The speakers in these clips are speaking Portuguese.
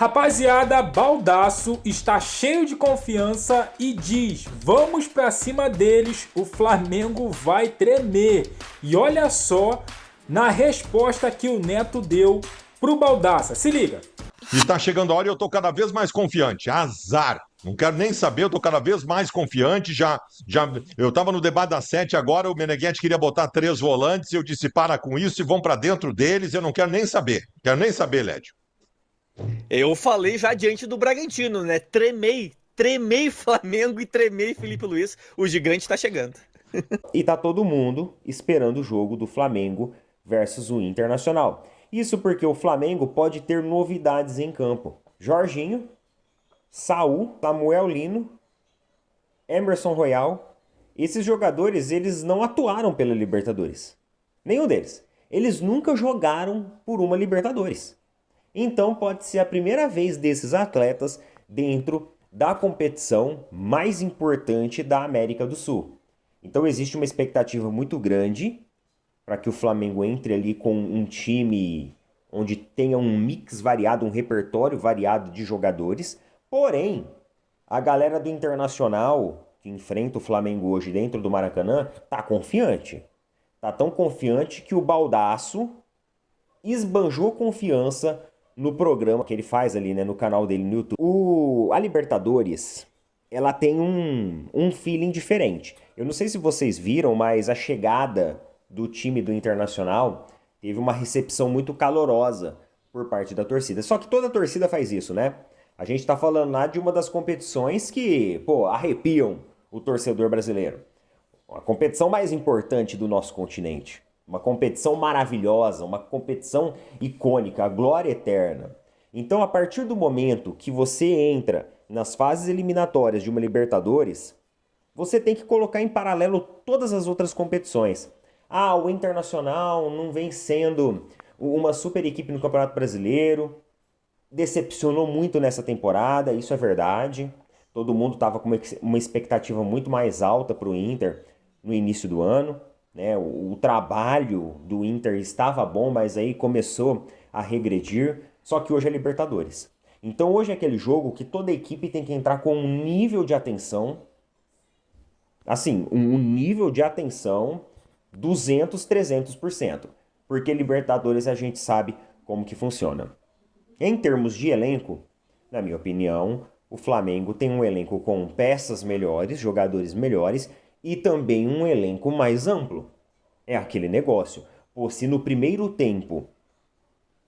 Rapaziada, Baldaço está cheio de confiança e diz: vamos pra cima deles, o Flamengo vai tremer. E olha só na resposta que o Neto deu pro Baldaça. Se liga. E tá chegando a hora e eu tô cada vez mais confiante. Azar. Não quero nem saber, eu tô cada vez mais confiante. Eu tava no debate das 7 agora, o Meneghetti queria botar 3 volantes, eu disse, para com isso e vão pra dentro deles, eu não quero nem saber. Quero nem saber, Lédio. Eu falei já diante do Bragantino, né? Tremei Flamengo e tremei Felipe Luiz. O gigante tá chegando. E tá todo mundo esperando o jogo do Flamengo versus o Internacional. Isso porque o Flamengo pode ter novidades em campo. Jorginho, Saul, Samuel Lino, Emerson Royal. Esses jogadores, eles não atuaram pela Libertadores. Nenhum deles. Eles nunca jogaram por uma Libertadores. Então pode ser a primeira vez desses atletas dentro da competição mais importante da América do Sul. Então existe uma expectativa muito grande para que o Flamengo entre ali com um time onde tenha um mix variado, um repertório variado de jogadores. Porém, a galera do Internacional que enfrenta o Flamengo hoje dentro do Maracanã tá confiante. Tá tão confiante que o Baldaço esbanjou confiança no programa que ele faz ali, né, no canal dele no YouTube. A Libertadores, ela tem um feeling diferente. Eu não sei se vocês viram, mas a chegada do time do Internacional teve uma recepção muito calorosa por parte da torcida. Só que toda torcida faz isso, né? A gente tá falando lá de uma das competições que, arrepiam o torcedor brasileiro. A competição mais importante do nosso continente. Uma competição maravilhosa, uma competição icônica, a glória eterna. Então, a partir do momento que você entra nas fases eliminatórias de uma Libertadores, você tem que colocar em paralelo todas as outras competições. O Internacional não vem sendo uma super equipe no Campeonato Brasileiro, decepcionou muito nessa temporada, isso é verdade. Todo mundo estava com uma expectativa muito mais alta para o Inter no início do ano. Né? O trabalho do Inter estava bom, mas aí começou a regredir. Só que hoje é Libertadores. Então hoje é aquele jogo que toda equipe tem que entrar com um nível de atenção. Assim, um nível de atenção 200, 300%. Porque Libertadores a gente sabe como que funciona. Em termos de elenco, na minha opinião, o Flamengo tem um elenco com peças melhores, jogadores melhores e também um elenco mais amplo. É aquele negócio. Se no primeiro tempo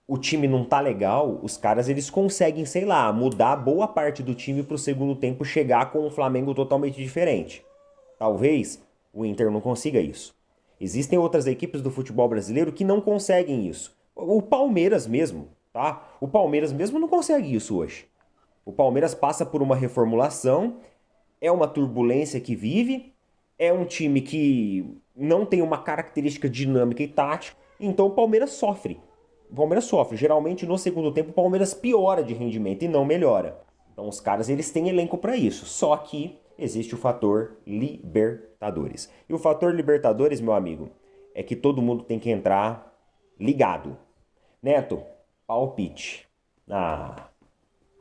o time não tá legal, os caras eles conseguem, sei lá, mudar boa parte do time pro segundo tempo chegar com um Flamengo totalmente diferente. Talvez o Inter não consiga isso. Existem outras equipes do futebol brasileiro que não conseguem isso. O Palmeiras mesmo, tá? O Palmeiras mesmo não consegue isso hoje. O Palmeiras passa por uma reformulação, é uma turbulência que vive, é um time que não tem uma característica dinâmica e tática, então o Palmeiras sofre. O Palmeiras sofre. Geralmente no segundo tempo o Palmeiras piora de rendimento e não melhora. Então os caras eles têm elenco para isso. Só que existe o fator Libertadores. E o fator Libertadores, meu amigo, é que todo mundo tem que entrar ligado. Neto, palpite.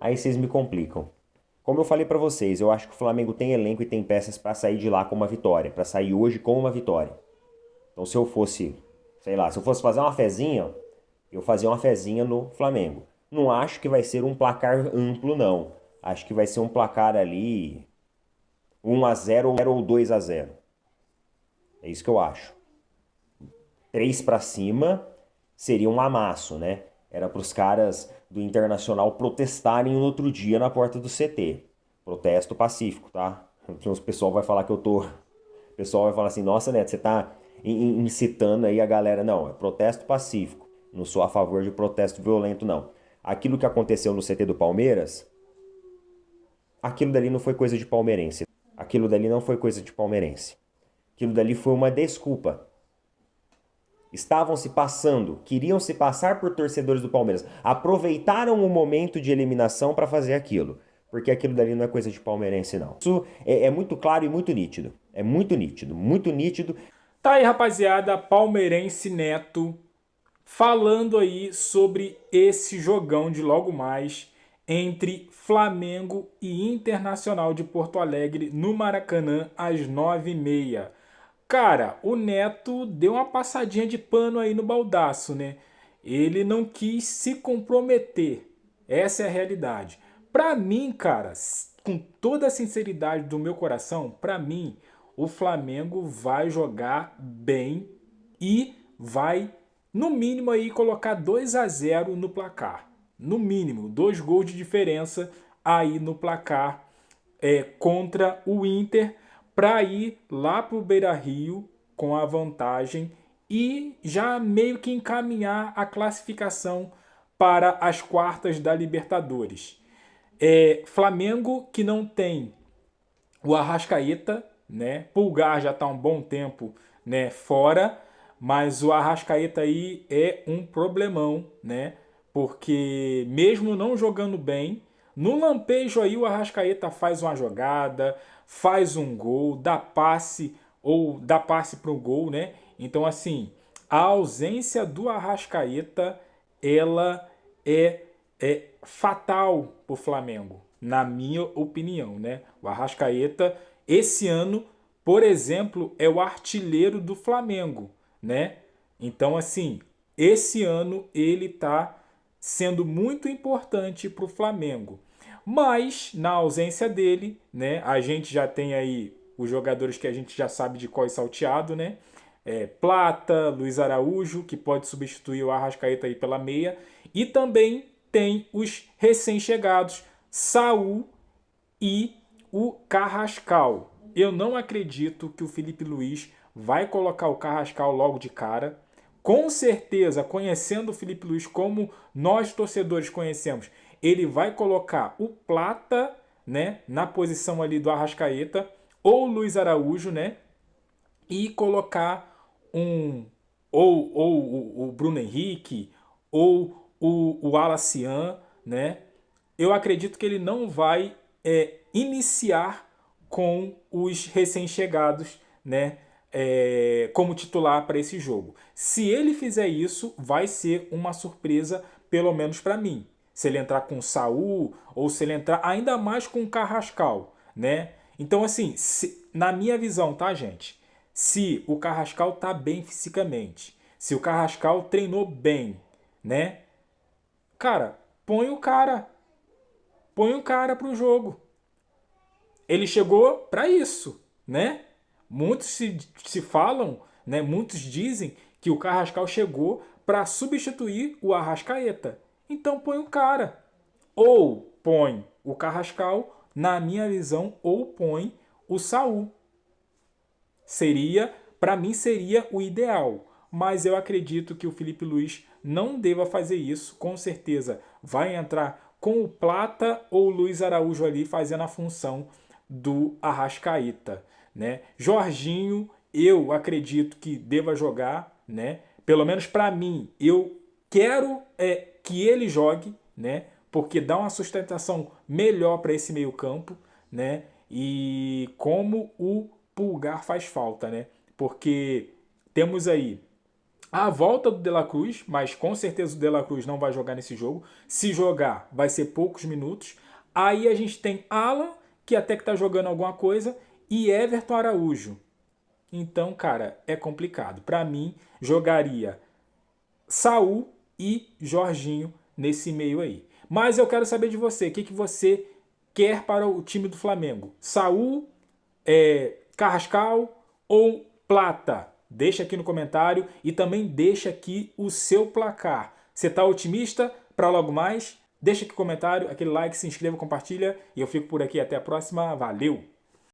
Aí vocês me complicam. Como eu falei pra vocês, eu acho que o Flamengo tem elenco e tem peças pra sair de lá com uma vitória. Pra sair hoje com uma vitória. Então se eu fosse, sei lá, se eu fosse fazer uma fezinha, eu fazia uma fezinha no Flamengo. Não acho que vai ser um placar amplo, não. Acho que vai ser um placar ali 1-0 ou 2-0. É isso que eu acho. 3 pra cima seria um amasso, né? Era para os caras do Internacional protestarem no outro dia na porta do CT. Protesto pacífico, tá? Então o pessoal vai falar que eu tô... O pessoal vai falar assim, nossa, Neto, você tá incitando aí a galera. Não, é protesto pacífico. Não sou a favor de protesto violento, não. Aquilo que aconteceu no CT do Palmeiras, aquilo dali não foi coisa de palmeirense. Aquilo dali não foi coisa de palmeirense. Aquilo dali foi uma desculpa. Estavam se passando, queriam se passar por torcedores do Palmeiras. Aproveitaram o momento de eliminação para fazer aquilo. Porque aquilo dali não é coisa de palmeirense, não. Isso é muito claro e muito nítido. É muito nítido, muito nítido. Tá aí, rapaziada, palmeirense Neto falando aí sobre esse jogão de logo mais entre Flamengo e Internacional de Porto Alegre no Maracanã às 9h30. Cara, o Neto deu uma passadinha de pano aí no baldaço, né? Ele não quis se comprometer. Essa é a realidade. Pra mim, cara, com toda a sinceridade do meu coração, pra mim, o Flamengo vai jogar bem e vai, no mínimo, aí colocar 2-0 no placar. No mínimo, 2 gols de diferença aí no placar contra o Inter, para ir lá para o Beira-Rio com a vantagem e já meio que encaminhar a classificação para as quartas da Libertadores. Flamengo que não tem o Arrascaeta, né? Pulgar já está um bom tempo, né, fora, mas o Arrascaeta aí é um problemão, né? Porque mesmo não jogando bem, no lampejo aí o Arrascaeta faz uma jogada, faz um gol, dá passe para o gol, né? Então assim, a ausência do Arrascaeta, ela é fatal para o Flamengo, na minha opinião, né? O Arrascaeta, esse ano, por exemplo, é o artilheiro do Flamengo, né? Então assim, esse ano ele está sendo muito importante para o Flamengo. Mas, na ausência dele, né, a gente já tem aí os jogadores que a gente já sabe de qual é salteado, né? Plata, Luiz Araújo, que pode substituir o Arrascaeta aí pela meia. E também tem os recém-chegados, Saul e o Carrascal. Eu não acredito que o Felipe Luiz vai colocar o Carrascal logo de cara. Com certeza, conhecendo o Felipe Luiz como nós torcedores conhecemos, ele vai colocar o Plata, né, na posição ali do Arrascaeta, ou o Luiz Araújo, né, e colocar o Bruno Henrique, ou o Alacian, né. Eu acredito que ele não vai iniciar com os recém-chegados, né, como titular para esse jogo. Se ele fizer isso, vai ser uma surpresa, pelo menos para mim. Se ele entrar com o Saul, ou se ele entrar ainda mais com o Carrascal, né? Então, assim, na minha visão, tá, gente? Se o Carrascal tá bem fisicamente, se o Carrascal treinou bem, né? Cara, põe o cara pro jogo. Ele chegou para isso, né? Muitos se falam, né? Muitos dizem que o Carrascal chegou para substituir o Arrascaeta. Então põe o cara. Ou põe o Carrascal, na minha visão, ou põe o Saul. Para mim seria o ideal. Mas eu acredito que o Felipe Luiz não deva fazer isso. Com certeza vai entrar com o Plata ou o Luiz Araújo ali fazendo a função do Arrascaeta, né? Jorginho, eu acredito que deva jogar, né? Pelo menos para mim, eu quero que ele jogue, né? Porque dá uma sustentação melhor para esse meio-campo, né? E como o Pulgar faz falta, né? Porque temos aí a volta do De La Cruz, mas com certeza o De La Cruz não vai jogar nesse jogo. Se jogar, vai ser poucos minutos. Aí a gente tem Alan, que até que tá jogando alguma coisa, e Everton Araújo. Então, cara, é complicado. Para mim, jogaria Saul e Jorginho nesse meio aí. Mas eu quero saber de você. O que você quer para o time do Flamengo? Saul, Carrascal ou Plata? Deixa aqui no comentário e também deixa aqui o seu placar. Você tá otimista para logo mais? Deixa aqui no comentário, aquele like, se inscreva, compartilha. E eu fico por aqui. Até a próxima. Valeu!